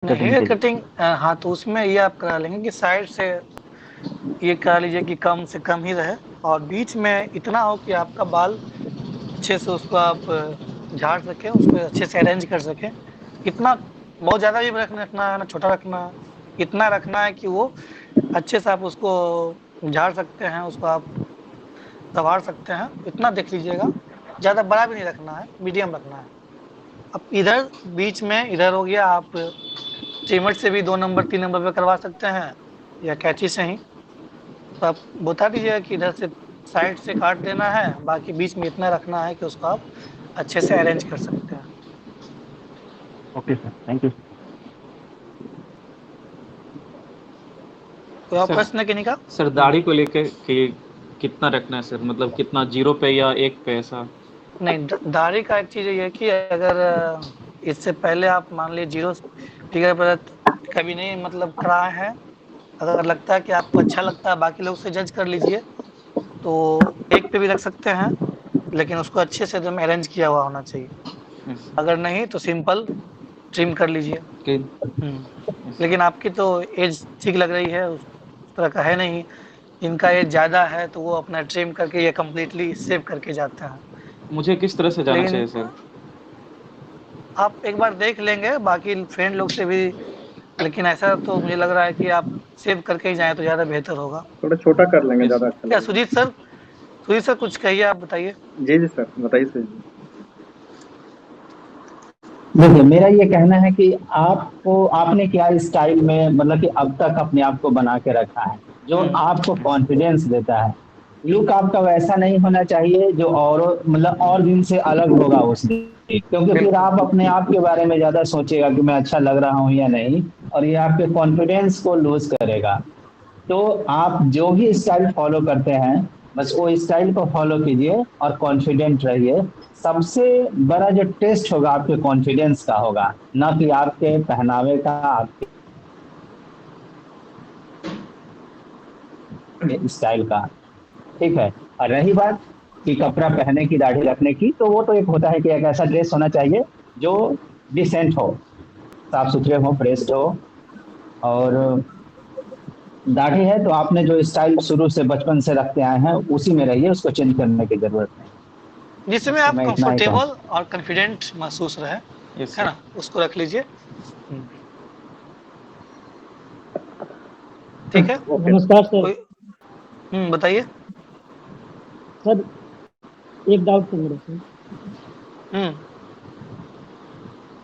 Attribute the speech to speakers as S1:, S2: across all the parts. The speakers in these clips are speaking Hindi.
S1: कटिंग
S2: हेयर
S1: के लिए।
S2: कटिंग, हाँ, तो उसमें ये आप करा लेंगे कि साइड से ये करा लीजिए कि कम से कम ही रहे, और बीच में इतना हो कि आपका बाल अच्छे से उसको आप झाड़ सकें, उसको अच्छे से अरेंज कर सकें। इतना बहुत ज़्यादा भी रखना है ना छोटा रखना है, इतना रखना है कि वो अच्छे से आप उसको झाड़ सकते हैं, उसको आप संवार सकते हैं, इतना देख लीजिएगा। ज़्यादा बड़ा भी नहीं रखना है, मीडियम रखना है। अब इधर बीच में इधर हो गया, आप ट्रिमर से भी 2 नंबर 3 नंबर पे करवा सकते हैं, या कैंची से ही। तो आप बता दीजिएगा कि इधर से साइड से काट देना है, बाकी बीच में इतना रखना है कि उसको आप अच्छे से अरेंज कर सकते हैं।
S1: Okay sir, thank you.
S2: कोई और
S3: सर
S2: प्रश्न है किन्हीं का?
S3: सर दाढ़ी को लेकर कि कितना रखना है सर, मतलब कितना, 0 पे या 1 पे ऐसा?
S2: नहीं, दाढ़ी का एक चीज़ ये है कि अगर इससे पहले आप मान लीजिए 0 फिगर पर कभी नहीं मतलब कराए हैं, अगर लगता है कि आपको अच्छा लगता है, बाकी लोग से जज कर लीजिए, तो 1 पे भी रख सकते हैं, लेकिन उसको अच्छे से एकदम अरेंज किया हुआ होना चाहिए।
S3: Yes,
S2: अगर नहीं तो सिंपल ट्रिम कर लीजिए।
S3: कि
S2: लेकिन आपकी तो एज ठीक लग रही है, उस तरह का है नहीं। इनका एज ज़्यादा है तो वो अपना ट्रिम करके ये कम्प्लीटली सेव करके जाते हैं।
S3: मुझे किस तरह से जाना
S2: लेकिन
S3: चाहिए सर?
S2: आप एक बार देख लेंगे बाकी फ्रेंड लोग से भी, लेकिन ऐसा तो मुझे लग रहा है कि आप सेव करके ही जाएं तो ज़्यादा बेहतर होगा।
S4: थोड़ा छोटा कर लेंगे,
S3: Yes,
S4: ज़्यादा अच्छा
S2: क्या
S4: लगेगा।
S2: सुजीत सर कुछ कहिए, आप बताइए।
S4: जी जी सर, बताइए सर जी।
S1: देखिए, मेरा ये कहना है कि आपको आपने क्या स्टाइल में मतलब कि अब तक अपने आप को बना के रखा है जो आपको कॉन्फिडेंस देता है। लुक आपका वैसा नहीं होना चाहिए जो और मतलब और दिन से अलग होगा उस दिन, क्योंकि फिर
S2: बिल्कुल।
S1: आप अपने आप के बारे में ज्यादा सोचेगा कि मैं अच्छा लग रहा हूँ या नहीं, और ये आपके कॉन्फिडेंस को लूज करेगा। तो आप जो भी स्टाइल फॉलो करते हैं, बस वो स्टाइल को फॉलो कीजिए और कॉन्फिडेंट रहिए। सबसे बड़ा जो टेस्ट होगा आपके कॉन्फिडेंस का होगा, ना कि आपके पहनावे का, आपके स्टाइल का। ठीक है। और रही बात कि कपड़ा पहने की, दाढ़ी रखने की, तो वो तो एक होता है कि एक ऐसा ड्रेस होना चाहिए जो डिसेंट हो, साफ सुथरे हो, प्रेस्ड हो। और दाढ़ी है तो आपने जो स्टाइल शुरू से बचपन से रखते आए हैं उसी में रहिए, उसको चेंज करने की जरूरत नहीं।
S2: जिसमें
S1: बस
S2: आप
S1: मैं इतना ही कहूँ।
S2: कंफर्टेबल और कॉन्फिडेंट महसूस रहे,
S3: यस
S2: है
S3: सर।
S2: ना, उसको रख लीजिए। ठीक है।
S4: Okay sir.
S5: नमस्कार सर।
S2: कोई बताइए।
S5: सर एक डाउट था मेरे से।
S2: हम्म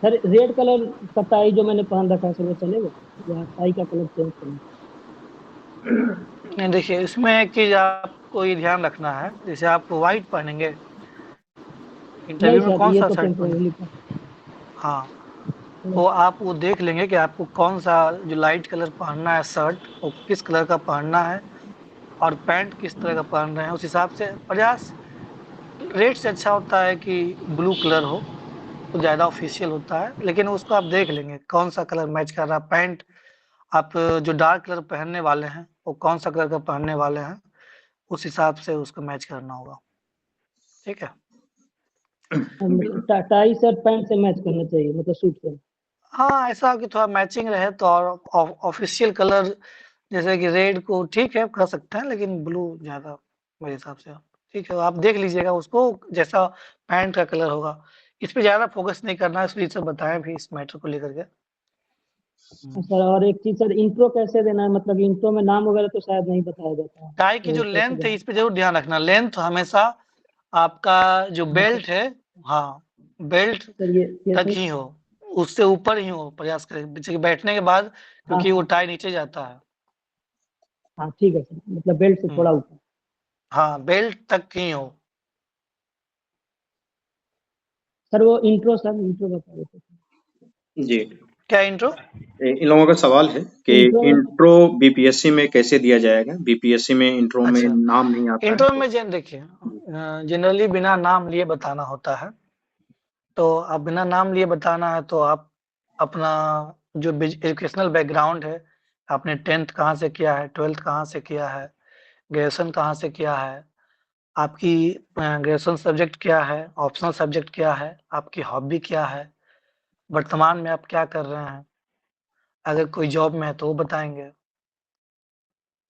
S5: सर रेड कलर का टाई जो मैंने पहन रखा है सर वो चलेगा, या टाई का कलर चेंज करना?
S2: नहीं, देखिए इसमें एक चीज आपको ये ध्यान रखना है, जैसे आप व्हाइट पहनेंगे
S5: नहीं
S2: इंटरव्यू में,
S5: सर,
S2: कौन
S5: ये
S2: सा
S5: तो
S2: शर्ट पहने?
S5: टेम्पोरली
S2: हाँ, तो आप वो देख लेंगे कि आपको कौन सा जो लाइट कलर पहनना है, शर्ट वो किस कलर का पहनना है, और पैंट किस तरह का पहन रहे हैं, उस हिसाब से प्रयास। रेड से अच्छा होता है कि ब्लू कलर हो, तो ज़्यादा ऑफिशियल होता है, लेकिन उसको आप देख लेंगे कौन सा कलर मैच कर रहा है। पैंट आप जो डार्क कलर पहनने वाले हैं वो कौन सा कलर का पहनने वाले हैं, उस हिसाब से उसको मैच करना होगा। ठीक है।
S5: मतलब टाई सर पैंट से मैच करना चाहिए, मतलब सूट से?
S2: हाँ, ऐसा हो कि थोड़ा मैचिंग रहे तो, और ऑफिशियल कलर जैसे कि रेड को ठीक है कर सकते हैं, लेकिन ब्लू ज़्यादा मेरे हिसाब से। ठीक है, आप देख लीजिएगा उसको, जैसा पैंट का कलर होगा। इस पे ज़्यादा फोकस नहीं करना है, इसलिए सब बताएं भी इस मैटर को लेकर के।
S5: सर और एक चीज सर, इंट्रो कैसे देना है? मतलब इंट्रो में नाम वगैरह तो शायद नहीं बताया जाता है,
S2: टाई की
S5: तो
S2: जो
S5: कैसे
S2: लेंथ है
S5: देना
S2: इस पे जरूर ध्यान रखना, लेंथ हमेशा आपका जो
S5: है? हाँ सर।
S2: बेल्ट है, हाँ, बेल्ट
S5: सर ये
S2: तक
S5: सर।
S2: ही हो, उससे ऊपर ही हो, प्रयास करें पीछे बैठने के बाद,
S5: हाँ
S2: क्योंकि वो
S5: हाँ
S2: टाई नीचे जाता है।
S5: हाँ, ठीक है सर, मतलब बेल्ट से थोड़ा ऊपर।
S2: हाँ, बेल्ट तक ही हो।
S5: सर वो इंट्रो, सर इंट्रो बता देते
S4: जी,
S2: क्या इंट्रो?
S4: इन लोगों का सवाल है कि
S5: इंट्रो।
S4: इंट्रो बीपीएससी में कैसे दिया जाएगा। बीपीएससी में इंट्रो में
S2: अच्छा,
S4: नाम नहीं आता है
S2: इंट्रो
S4: तो।
S2: में देखिए जनरली बिना नाम लिए बताना होता है। तो अब बिना नाम लिए बताना है तो आप अपना जो एजुकेशनल बैकग्राउंड है, आपने 10th कहाँ से किया है, 12th कहाँ से किया है, ग्रेजुएशन कहाँ से किया है, आपकी ग्रेजुएशन सब्जेक्ट क्या है, ऑप्शनल सब्जेक्ट क्या है, आपकी हॉबी क्या है, वर्तमान में आप क्या कर रहे हैं, अगर कोई जॉब में है तो वो बताएंगे।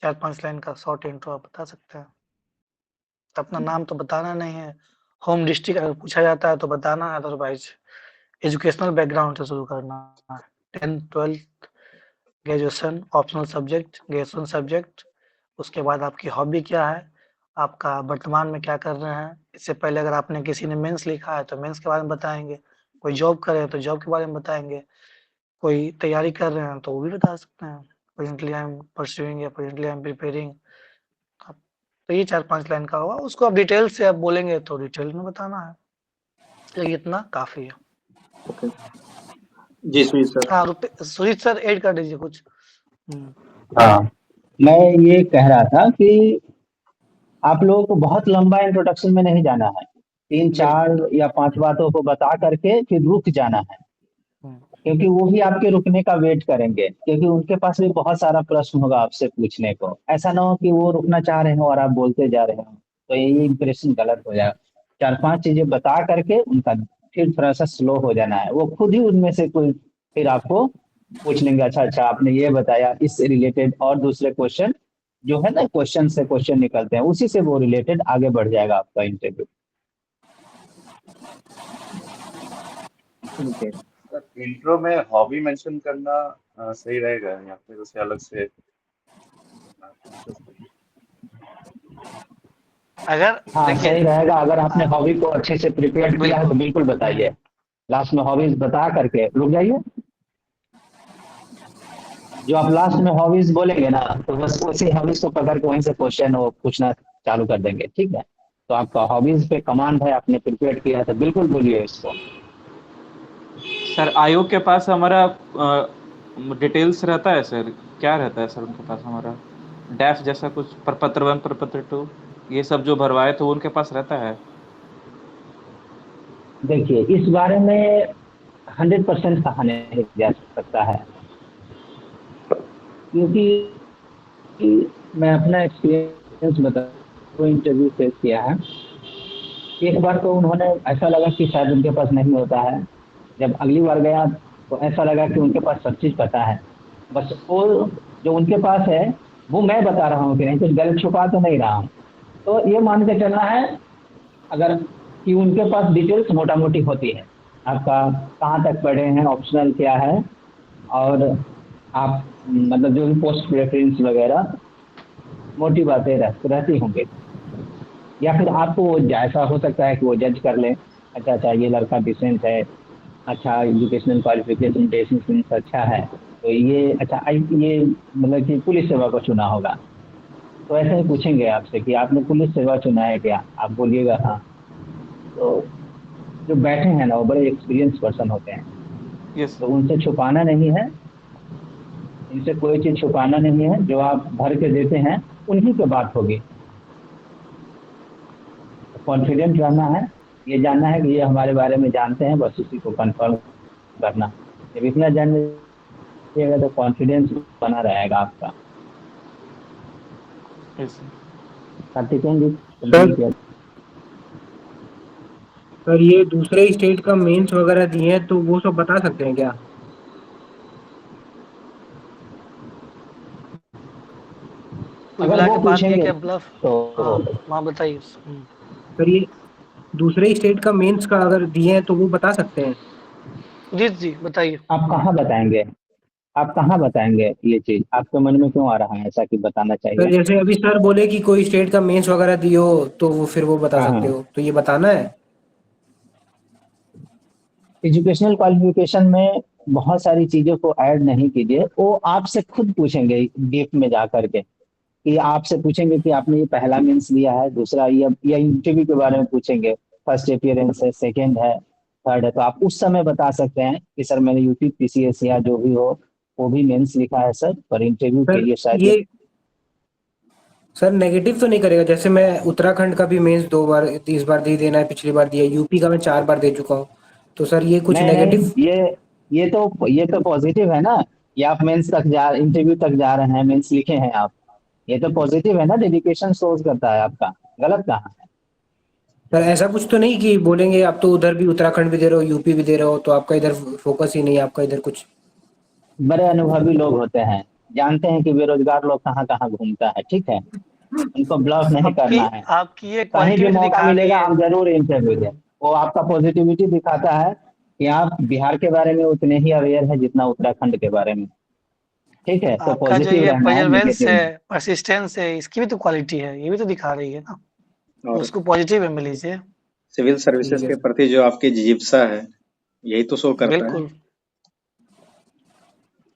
S2: 4-5 लाइन का शॉर्ट इंट्रो आप बता सकते हैं। अपना नाम तो बताना नहीं है, होम डिस्ट्रिक्ट अगर पूछा जाता है तो बताना है, अदरवाइज एजुकेशनल बैकग्राउंड से शुरू करना है। 10th 12th graduation, optional subject, graduation subject, उसके बाद आपकी हॉबी क्या है, आपका वर्तमान में क्या कर रहे हैं, इससे पहले अगर आपने किसी ने मेंस लिखा है तो मेंस के बारे में बताएंगे, कोई जॉब कर रहे हैं तो जॉब के बारे में बताएंगे, कोई तैयारी कर रहे हैं तो वो भी बता सकते हैं, प्रेजेंटली आई एम परस्यूइंग या प्रेजेंटली आई एम प्रिपेयरिंग। तो ये 4-5 लाइन का होगा, उसको आप डिटेल से आप बोलेंगे तो डिटेल में बताना है, लेकिन इतना काफी है।
S4: ओके जी सुनील सर।
S2: हाँ सुजीत सर ऐड कर दीजिए कुछ।
S1: हाँ, मैं ये कह रहा था कि आप लोगों को बहुत लंबा इंट्रोडक्शन में नहीं जाना है, 3 4 या 5 बातों को बता करके फिर रुक जाना है, क्योंकि वो भी आपके रुकने का वेट करेंगे, क्योंकि उनके पास भी बहुत सारा प्रश्न होगा आपसे पूछने को। ऐसा ना हो कि वो रुकना चाह रहे हो और आप बोलते जा रहे हो, तो ये इंप्रेशन गलत हो जाएगा। 4 5 चीजें बता करके उनका फिर थोड़ा सा स्लो हो जाना है, वो खुद ही उनमें से कोई फिर आपको पूछ लेंगे, अच्छा अच्छा आपने ये बताया, इससे रिलेटेड और दूसरे क्वेश्चन जो है ना, क्वेश्चन से क्वेश्चन निकलते हैं, उसी से वो रिलेटेड आगे बढ़ जाएगा आपका इंटरव्यू।
S4: ठीक है।
S6: सर इंट्रो में हॉबी मेंशन करना सही रहेगा या फिर उसे अलग से discuss करना?
S2: अगर
S1: हाँ
S2: देखिए
S1: सही रहेगा, अगर आपने हॉबी को अच्छे से प्रिपेयर किया है तो बिल्कुल बताइए। लास्ट में हॉबीज बता करके रुक जाइए। जो आप लास्ट में हॉबीज बोलेंगे ना, तो बस उसी हॉबीज को पकड़ के वहीं से क्वेश्चन वो पूछना चालू कर देंगे, ठीक है। तो आपका हॉबीज पे कमांड है, आपने प्रिपेयर किया है तो बिल्कुल बोलिए इसको।
S3: सर आयोग के पास हमारा डिटेल्स रहता है सर, क्या रहता है सर उनके पास हमारा डैफ जैसा कुछ, प्रपत्र 1 प्रपत्र 2 ये सब जो भरवाए तो उनके पास रहता है?
S1: देखिए इस बारे में 100% कहा नहीं जा सकता है, क्योंकि मैं अपना एक्सपीरियंस बता, को इंटरव्यू फेस किया है। एक बार तो उन्होंने ऐसा लगा कि शायद उनके पास नहीं होता है, जब अगली बार गया तो ऐसा लगा कि उनके पास सब चीज़ पता है। बस वो जो उनके पास है वो मैं बता रहा हूँ कि नहीं, कुछ गलत छुपा तो नहीं रहा हूँ। तो ये मान के चलना है अगर कि उनके पास डिटेल्स मोटा मोटी होती है, आपका कहाँ तक पढ़े हैं, ऑप्शनल क्या है, और आप मतलब जो भी पोस्ट प्रेफरेंस वगैरह मोटी बातें रहती होंगी। या फिर आपको वो ऐसा हो सकता है कि वो जज कर लें, अच्छा अच्छा ये लड़का डिसेंट है, अच्छा एजुकेशनल क्वालिफिकेशन बेसिस अच्छा है, तो ये अच्छा ये मतलब कि पुलिस सेवा को चुना होगा। तो ऐसे ही पूछेंगे आपसे कि आपने पुलिस सेवा चुना है क्या, आप बोलिएगा हाँ। तो जो बैठे हैं ना वो बड़े एक्सपीरियंस पर्सन होते हैं,
S3: यस
S1: तो उनसे छुपाना नहीं है, इनसे कोई चीज़ छुपाना नहीं है, जो आप भर के देते हैं उन्हीं पे बात होगी। कॉन्फिडेंट रहना है, ये जानना है कि ये हमारे बारे में जानते हैं, बस उसी को कंफर्म करना। जब इतना जान लीजिएगा तो कॉन्फिडेंस बना रहेगा आपका।
S3: यस
S1: कार्तिकेयन जी
S5: सर
S1: कंटिन्यू किया।
S5: सर ये दूसरे स्टेट का मेंस वगैरह दिए हैं तो वो सब बता सकते हैं क्या?
S2: कुल
S1: अगर
S2: मिला
S1: वो
S2: के बात यह है
S1: पूछेंगे
S2: कि ब्लफ।
S1: तो
S2: हाँ वहाँ बताइए।
S5: सर ये दूसरे स्टेट का मेंस का अगर दिए हैं तो वो बता सकते हैं?
S2: जी बताइए।
S1: आप कहाँ बताएंगे, आप कहाँ बताएंगे ये चीज, आपके मन में क्यों आ रहा है ऐसा कि बताना
S5: सर
S1: चाहिए।
S5: जैसे अभी सर बोले कि कोई स्टेट का मेंस वगैरह दियो तो वो फिर वो बता
S1: हाँ
S5: सकते
S1: हाँ,
S5: हो, तो ये बताना है?
S1: एजुकेशनल क्वालिफिकेशन में बहुत सारी चीजों को ऐड नहीं कीजिए, वो आपसे खुद पूछेंगे डीप में जा करके, कि आपसे पूछेंगे कि आपने ये पहला मीन्स लिया है, दूसरा या इंटरव्यू के बारे में पूछेंगे, फर्स्ट अपियरेंस है, सेकेंड है, थर्ड है, तो आप उस समय बता सकते हैं कि सर मैंने यूपी पीसीएस या जो भी हो वो भी मेंस लिखा है सर, पर इंटरव्यू के
S5: सर
S1: लिए शायद ये।
S5: ये सर नेगेटिव तो नहीं करेगा? जैसे मैं उत्तराखंड का भी मेंस 2 बार, इस बार दे देना है, पिछली बार दिया, यूपी का मैं 4 बार दे चुका हूँ, तो सर ये कुछ
S1: नहीं
S5: नेगेटिव?
S1: नहीं, ये तो पॉजिटिव है ना, कि आप मेंस तक जा इंटरव्यू तक जा रहे हैं, मेंस लिखे हैं आप, ये तो पॉजिटिव है ना, डेडिकेशन शोज करता है आपका। गलत कहाँ है।
S5: सर ऐसा कुछ तो नहीं कि बोलेंगे आप तो उधर भी उत्तराखंड भी दे रहे हो, यूपी भी दे रहे हो, तो आपका इधर फोकस ही नहीं है, आपका इधर कुछ?
S1: बड़े अनुभवी लोग होते हैं, जानते हैं कि बेरोजगार लोग कहाँ कहाँ घूमता है, ठीक है, उनको ब्लफ नहीं
S2: आपकी
S1: करना है।
S2: आपकी ये
S1: कहीं भी
S2: क्वालिटी
S1: मौका
S2: दिखा रही
S1: मिलेगा
S2: है।
S1: आप जरूर इंटरव्यू दें। वो आपका पॉजिटिविटी दिखाता है कि आप बिहार के बारे में उतने ही अवेयर है जितना उत्तराखंड के बारे में, ठीक है, तो
S2: आपका जो
S1: पॉजिटिव
S2: ये
S1: रहना है,
S2: परसेवरेंस
S1: नेगेटिव
S2: है,
S1: नहीं।
S2: परसिस्टेंस है, इसकी भी तो क्वालिटी है, ये भी तो दिखा रही है ना। तो
S4: और
S2: उसको पॉजिटिव में मिल लीजिए।
S4: सिविल
S5: ठीक
S4: सर्विसेज
S5: है
S4: के प्रति जो आपकी जिज्ञासा है, यही तो शो करता है।
S2: बिल्कुल।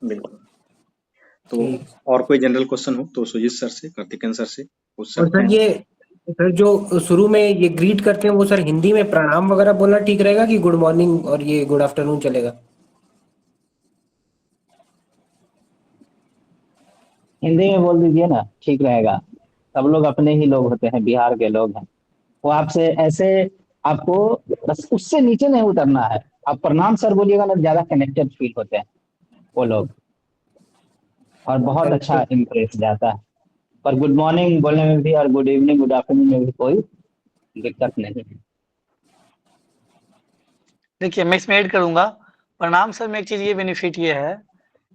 S4: बिल्कुल। तो
S5: ठीक।
S4: और कोई जनरल क्वेश्चन हो तो सुजीत सर से, कार्तिकेयन सर से पूछ
S5: और
S4: सकते
S5: सर
S4: हैं।
S5: ये सर जो शुरू में ये ग्रीट करते हैं वो सर हिंदी में प्रणाम वगैरह बोलना ठीक रहेगा कि गुड मॉर्निंग और ये गुड आफ्टरनून चलेगा?
S1: हिंदी में बोल दीजिए ना, ठीक रहेगा। सब लोग अपने ही लोग होते हैं, बिहार के लोग हैं। वो आपसे ऐसे, आपको बस उससे नीचे नहीं उतरना है। आप प्रणाम सर बोलिएगा ना, ज्यादा कनेक्टेड फील होते हैं वो लोग, और बहुत
S5: अच्छा।
S1: अच्छा इम्प्रेस जाता है। पर गुड मॉर्निंग बोलने में भी और गुड इवनिंग गुड आफ्टरनून में भी कोई दिक्कत नहीं है।
S2: देखिए मैं इसमें ऐड करूँगा, प्रणाम सर में एक चीज़ ये बेनिफिट ये है,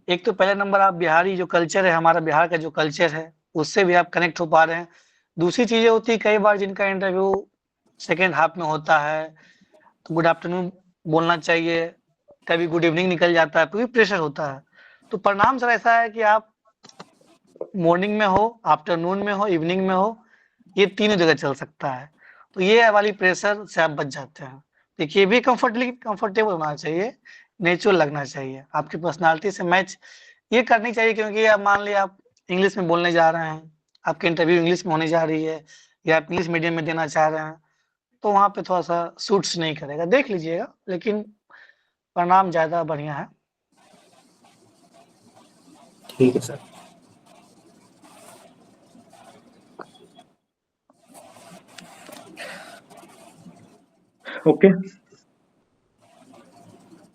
S2: एक तो पहला नंबर आप बिहारी जो कल्चर है, हमारा बिहार का जो कल्चर है, उससे भी आप कनेक्ट हो पा रहे हैं। दूसरी चीज़ें होती है कई बार जिनका इंटरव्यू सेकंड हाफ में होता है, तो गुड आफ्टरनून बोलना चाहिए, कभी गुड इवनिंग निकल जाता है, क्योंकि प्रेशर होता है। तो प्रणाम सर ऐसा है कि आप मॉर्निंग में हो, आफ्टरनून में हो, इवनिंग में हो, ये तीनों जगह चल सकता है। तो ये वाली प्रेशर से आप बच जाते हैं। देखिए, ये भी कंफर्टेबल होना चाहिए, नेचुरल लगना चाहिए, आपकी पर्सनैलिटी से मैच ये करनी चाहिए, क्योंकि आप मान लिया आप इंग्लिश में बोलने जा रहे हैं, आपकी इंटरव्यू इंग्लिश में होने जा रही है, या आप इंग्लिश मीडियम में देना चाह रहे हैं, तो वहाँ पे थोड़ा-सा सूट्स नहीं करेगा, देख लीजिएगा, लेकिन प्रणाम ज़्यादा बढ़िया है।
S5: ठीक है सर।
S4: ओके।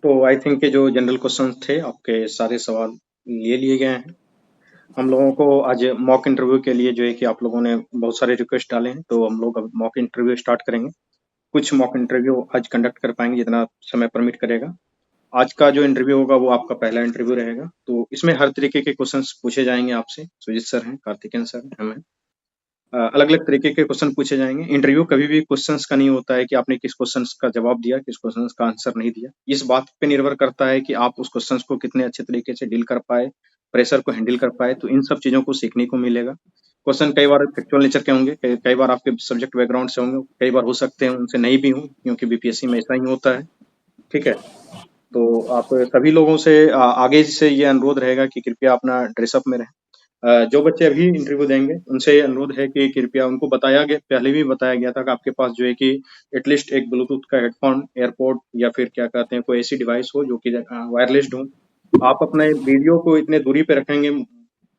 S4: तो आई थिंक के जो जनरल क्वेश्चन थे आपके सारे सवाल ले लिए गए हैं। हम लोगों को आज मॉक इंटरव्यू के लिए जो है कि आप लोगों ने बहुत सारे रिक्वेस्ट डाले हैं, तो हम लोग अब मॉक इंटरव्यू स्टार्ट करेंगे। कुछ मॉक इंटरव्यू आज कंडक्ट कर पाएंगे जितना समय परमिट करेगा। आज का जो इंटरव्यू होगा वो आपका पहला इंटरव्यू रहेगा। तो इसमें हर तरीके के क्वेश्चंस पूछे जाएंगे आपसे। सुजीत सर हैं, कार्तिकेयन सर हैं, हम हैं। अलग अलग तरीके के क्वेश्चन पूछे जाएंगे। इंटरव्यू कभी भी क्वेश्चंस का नहीं होता है कि आपने किस क्वेश्चंस का जवाब दिया, किस क्वेश्चंस का आंसर नहीं दिया। इस बात पे निर्भर करता है कि आप उस क्वेश्चंस को कितने अच्छे तरीके से डील कर पाए, प्रेशर को हैंडल कर पाए। तो इन सब चीजों को सीखने को मिलेगा। क्वेश्चन कई बार फैक्चुअल नेचर के होंगे, कई बार आपके सब्जेक्ट बैकग्राउंड से होंगे, कई बार हो सकते हैं उनसे नहीं भी हों, क्योंकि बीपीएससी में ऐसा ही होता है। ठीक है। तो आप सभी लोगों से आगे से ये अनुरोध रहेगा कि कृपया अपना ड्रेसअप में रहें। जो बच्चे अभी इंटरव्यू देंगे उनसे अनुरोध है कि कृपया, उनको बताया गया, पहले भी बताया गया था कि आपके पास जो है कि एटलीस्ट एक ब्लूटूथ का हेडफोन, एयरपोर्ट या फिर क्या कहते हैं कोई ऐसी डिवाइस हो जो कि वायरलेस्ड हो। आप अपने वीडियो को इतने दूरी पे रखेंगे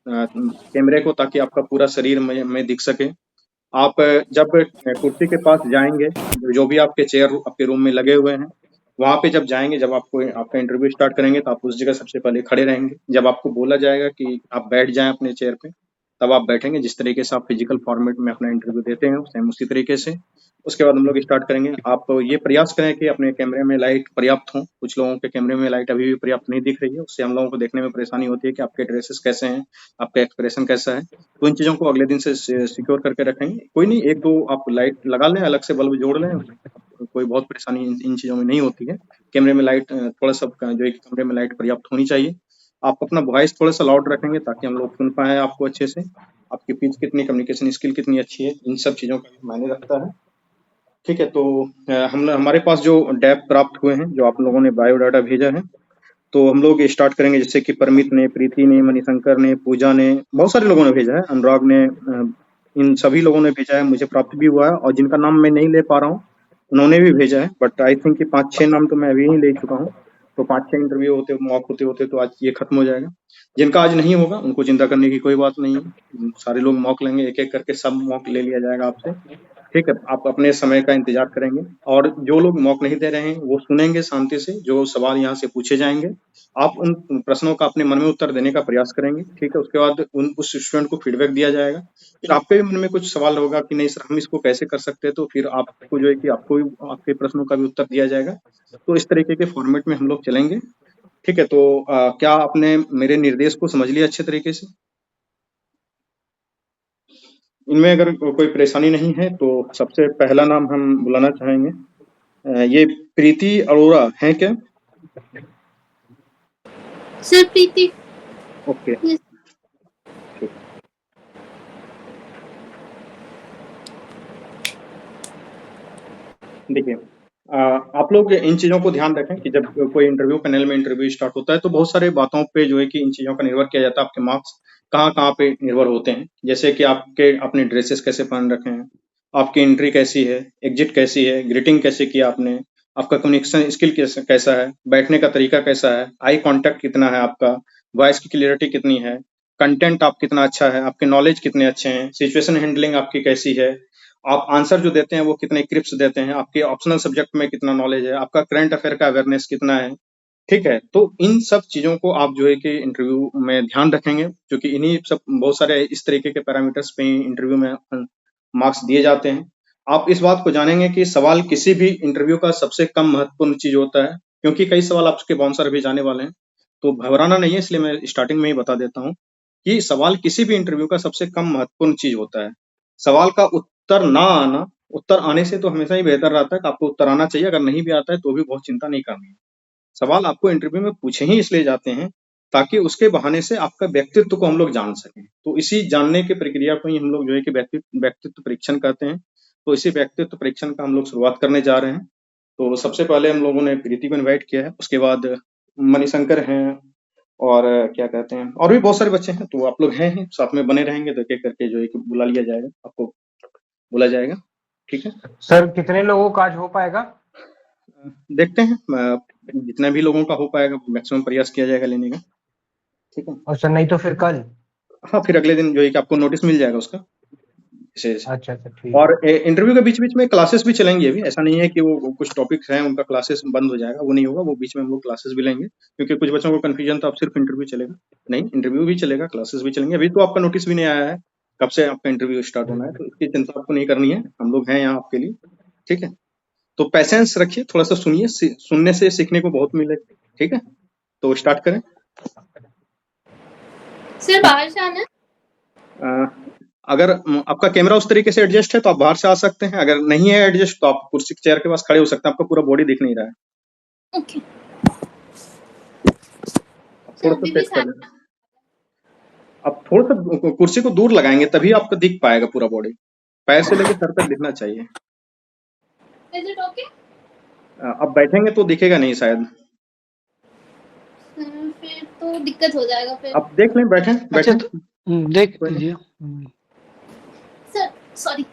S4: कैमरे को, ताकि आपका पूरा शरीर में दिख सके। आप जब कुर्सी के पास जाएंगे, जो भी आपके चेयर आपके रूम में लगे हुए हैं, वहां पे जब जाएंगे, जब आपको आपका इंटरव्यू स्टार्ट करेंगे, तो आप उस जगह सबसे पहले खड़े रहेंगे। जब आपको बोला जाएगा कि आप बैठ जाएं अपने चेयर पे, तब आप बैठेंगे। जिस तरीके से आप फिजिकल फॉर्मेट में अपना इंटरव्यू देते हैं सेम उसी तरीके से। उसके बाद हम लोग स्टार्ट करेंगे। आप ये प्रयास करें कि अपने कैमरे में लाइट पर्याप्त हो। कुछ लोगों के कैमरे में लाइट अभी भी पर्याप्त नहीं दिख रही है, उससे हम लोगों को देखने में परेशानी होती है कि आपके ड्रेसेस कैसे हैं, आपका एक्सप्रेशन कैसा है। तो इन चीजों को अगले दिन से सिक्योर करके रखेंगे। कोई नहीं, एक दो आप लाइट लगा लें, अलग से बल्ब जोड़ लें, कोई बहुत परेशानी इन चीजों में नहीं होती है। कैमरे में लाइट थोड़ा सा जो है कि कमरे में लाइट पर्याप्त होनी चाहिए। आप अपना वॉइस थोड़ा सा लाउड रखेंगे ताकि हम लोग सुन पाए आपको अच्छे से। आपकी पिच कितनी, कम्युनिकेशन स्किल कितनी अच्छी है, इन सब चीजों का भी मायने रखता है। ठीक है। तो हम हमारे पास जो डैप प्राप्त हुए हैं, जो आप लोगों ने बायोडाटा भेजा है, तो हम लोग स्टार्ट करेंगे। जैसे कि परमित ने, प्रीति ने, मणिशंकर ने, पूजा ने, बहुत सारे लोगों ने भेजा है, अनुराग ने, इन सभी लोगों ने भेजा है। मुझे प्राप्त भी हुआ है, और जिनका नाम मैं नहीं ले पा रहा हूँ उन्होंने भी भेजा है। बट आई थिंक कि 5-6 नाम तो मैं अभी ही ले चुका हूँ। तो 5-6 इंटरव्यू होते मॉक होते होते तो आज ये खत्म हो जाएगा। जिनका आज नहीं होगा उनको चिंता करने की कोई बात नहीं है। सारे लोग मॉक लेंगे, एक एक करके सब मॉक ले लिया जाएगा आपसे। ठीक है। आप अपने समय का इंतजार करेंगे, और जो लोग मॉक नहीं दे रहे हैं वो सुनेंगे शांति से जो सवाल यहाँ से पूछे जाएंगे। आप उन प्रश्नों का अपने मन में उत्तर देने का प्रयास करेंगे। ठीक है। उसके बाद उस स्टूडेंट को फीडबैक दिया जाएगा। फिर आपके भी मन में कुछ सवाल होगा कि नहीं सर हम इसको कैसे कर सकते हैं, तो फिर आपको जो है कि आपको भी आपके प्रश्नों का भी उत्तर दिया जाएगा। तो इस तरीके के फॉर्मेट में हम लोग चलेंगे। ठीक है, तो क्या आपने मेरे निर्देश को समझ लिया अच्छे तरीके से? इनमें अगर कोई परेशानी नहीं है तो सबसे पहला नाम हम बुलाना चाहेंगे। ये प्रीति अरोड़ा हैं क्या?
S7: सर प्रीति।
S4: Okay,
S7: Yes.
S4: ठीक। देखिए, आप लोग इन चीजों को ध्यान रखें कि जब कोई इंटरव्यू पैनल में इंटरव्यू स्टार्ट होता है तो बहुत सारे बातों पे जो है कि इन चीजों का निर्भर किया जाता है। आपके मार्क्स कहाँ पे निर्भर होते हैं, जैसे कि आपने ड्रेसेस कैसे पहन रखे हैं, आपकी एंट्री कैसी है, एग्जिट कैसी है, ग्रीटिंग कैसे किया आपने, आपका कम्युनिकेशन स्किल कैसा है, बैठने का तरीका कैसा है, आई कॉन्टेक्ट कितना है आपका, वॉइस की क्लियरिटी कितनी है, कंटेंट आप कितना अच्छा है, आपके नॉलेज कितने अच्छे हैं, सिचुएशन हैंडलिंग आपकी कैसी है, आप आंसर जो देते हैं वो कितने क्रिप्स देते हैं, आपके ऑप्शनल सब्जेक्ट में कितना नॉलेज है, आपका करंट अफेयर का अवेयरनेस कितना है। ठीक है, तो इन सब चीजों को आप जो है कि इंटरव्यू में ध्यान रखेंगे, क्योंकि इन्हीं सब बहुत सारे इस तरीके के पैरामीटर्स पे इंटरव्यू में मार्क्स दिए जाते हैं। आप इस बात को जानेंगे कि सवाल किसी भी इंटरव्यू का सबसे कम महत्वपूर्ण चीज होता है, क्योंकि कई सवाल आपके बाउंसर भी जाने वाले हैं, तो घबराना नहीं है। इसलिए मैं स्टार्टिंग में ही बता देता हूँ कि सवाल किसी भी इंटरव्यू का सबसे कम महत्वपूर्ण चीज होता है। सवाल का उत्तर ना आना, उत्तर आने से तो हमेशा ही बेहतर रहता है कि आपको उत्तर आना चाहिए। अगर नहीं भी आता है तो भी बहुत चिंता नहीं करनी है। सवाल आपको इंटरव्यू में पूछे ही इसलिए जाते हैं ताकि उसके बहाने से आपका व्यक्तित्व को हम लोग जान सकें। तो इसी जानने की प्रक्रिया को ही हम लोग जो है कि व्यक्तित्व परीक्षण कहते हैं। तो इसी व्यक्तित्व परीक्षण का हम लोग शुरुआत करने जा रहे हैं। तो सबसे पहले हम लोगों ने प्रीति को इन्वाइट किया है, उसके बाद मणिशंकर हैं और क्या कहते हैं, और भी बहुत सारे बच्चे हैं। तो आप लोग हैं साथ में बने रहेंगे तो एक करके जो है कि बुला लिया जाएगा, आपको बोला जाएगा। ठीक है
S5: सर कितने लोगों का आज हो पाएगा?
S4: देखते हैं, जितना भी लोगों का हो पाएगा मैक्सिमम प्रयास किया जाएगा लेने का। ठीक है,
S5: और सर नहीं तो फिर कल?
S4: हाँ, फिर अगले दिन जो है कि आपको नोटिस मिल जाएगा उसका विशेष।
S5: अच्छा सर ठीक
S4: और
S5: है।
S4: इंटरव्यू के बीच बीच में क्लासेस भी चलेंगी। अभी ऐसा नहीं है कि वो कुछ टॉपिक्स हैं उनका क्लासेस बंद हो जाएगा, वो नहीं होगा। वो बीच में हम लोग क्लासेस भी लेंगे, क्योंकि कुछ बच्चों को कंफ्यूजन था अब सिर्फ इंटरव्यू चलेगा। नहीं, इंटरव्यू भी चलेगा, क्लासेस भी चलेंगे। अभी तो आपका नोटिस भी नहीं आया है कब से आपका इंटरव्यू स्टार्ट होना है, तो इसकी चिंता आपको नहीं करनी है, हम लोग हैं यहाँ आपके लिए। ठीक है, तो पैसेंस रखिए, थोड़ा सा सुनिए, सुनने से सीखने को बहुत मिलेगा। ठीक है, तो स्टार्ट करें।
S7: सर बाहर से आना है?
S4: अगर आपका कैमरा उस तरीके से एडजस्ट है तो आप बाहर से आ सकते हैं, अगर नहीं है एडजस्ट तो आप कुर्सी चेयर के पास खड़े हो सकते हैं। आपका पूरा बॉडी दिख नहीं रहा है।
S7: ओके।
S4: थोड़ा सा सेट कर लेना। अब थोड़ा सा कुर्सी को दूर लगाएंगे तभी आपको दिख पाएगा पूरा बॉडी। पैर से लेके सर तक दिखना चाहिए।
S7: Is it okay?
S4: अब बैठेंगे तो दिखेगा नहीं शायद।
S7: फिर तो दिक्कत हो जाएगा फिर।
S4: अब देख लें, बैठे
S2: अच्छा
S4: बैठे
S2: तो देख लीजिए।
S7: Sir sorry.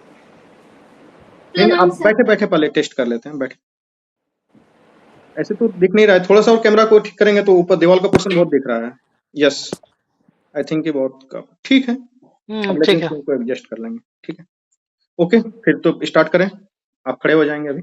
S4: नहीं, अब बैठे बैठे पहले टेस्ट कर लेते हैं। बैठे, ऐसे तो दिख नहीं रहा है। थोड़ा सा और कैमरा को ठीक करेंगे तो ऊपर दीवार का पोर्शन बहुत दिख रहा है। यस, आई थिंक ये बहुत ठीक है। अब
S2: ठीक
S4: लेकिन
S2: है।
S4: इसको एडजस्ट कर लेंगे। ठीक है, ओके, फिर तो स्टार्ट करें। आप खड़े हो जाएंगे अभी।